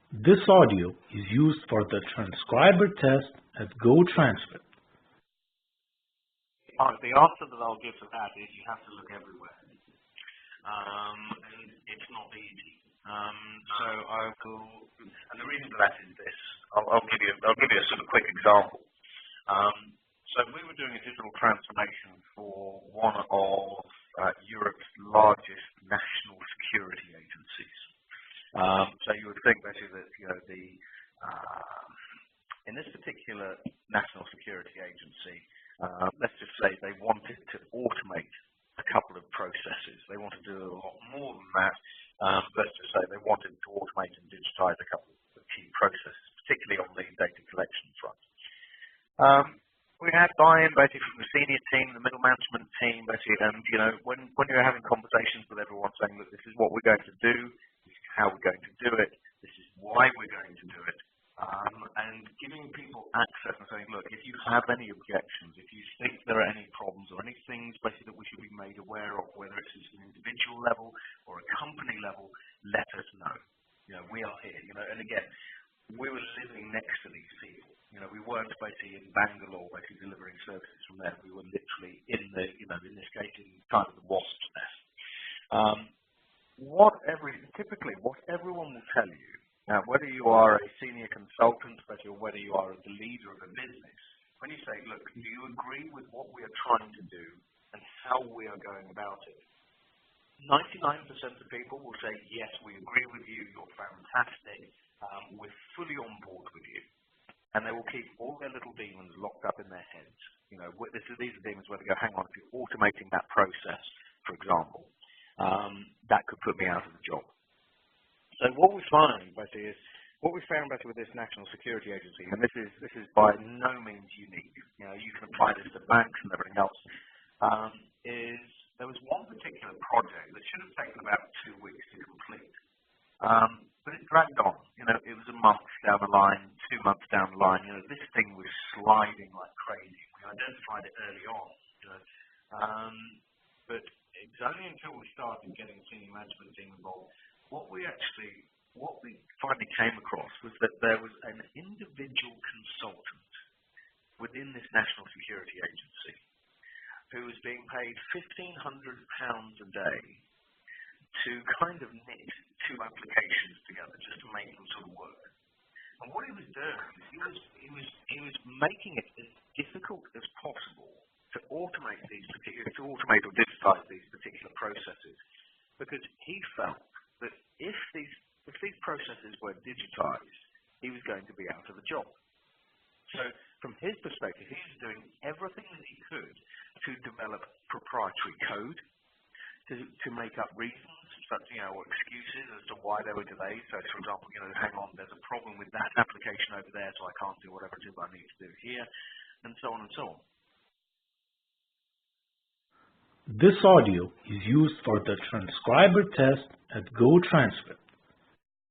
This audio is used for the transcriber test at GoTranscript. The answer that I'll give to that is you have to look everywhere, and it's not easy. So I will, and the reason for that is this. I'll give you a sort of quick example. So we were doing a digital transformation for one of Europe's largest national security agencies. So you would think basically that in this particular national security agency, let's just say they wanted to automate a couple of processes. They wanted to do a lot more than that. Let's just say they wanted to automate and digitize a couple of key processes, particularly on the data collection front. We had buy-in basically from the senior team, the middle management team, basically, and when you're having conversations with everyone saying, look, this is what we're going to do, this is how we're going to do it, this is why we're going to do it, and giving people access and saying, look, if you have any objections, if you think there are any problems or any things basically that we should be made aware of, whether it's at an individual level or a company level, let us know. We are here. And again, we were living next to these people. We weren't basically in Bangalore, basically delivering services from there. We were literally in this case, in kind of the wasp's nest. Typically, what everyone will tell you, whether you are a senior consultant, or whether you are the leader of a business, when you say, look, do you agree with what we are trying to do and how we are going about it? 99% of people will say, yes, we agree with you, you're fantastic, we're fully on board with you. And they will keep all their little demons locked up in their heads. These are demons where they go, hang on, if you're automating that process, for example, that could put me out of the job. So what we find basically is, what we found basically with this national security agency, and this is by no means unique, you can apply this to banks and everything else, is there was one particular project that should have taken about 2 weeks to complete. But it dragged on. It was a month down the line, 2 months down the line. This thing was sliding like crazy. We identified it early on. But it was only until we started getting senior management team involved, what we finally came across was that there was an individual consultant within this national security agency who was being paid £1,500 a day to kind of knit 2 applications together just to make them sort of work. And what he was doing, he was making it as difficult as possible to automate or digitize these particular processes, because he felt that if these processes were digitized, he was going to be out of a job. So from his perspective, he was doing everything that he could to develop proprietary code, to make up reasons, such or excuses as to why they were delayed. So, for example, hang on, there's a problem with that application over there, so I can't do whatever it is I need to do here, and so on and so on. This audio is used for the transcriber test at GoTranscript.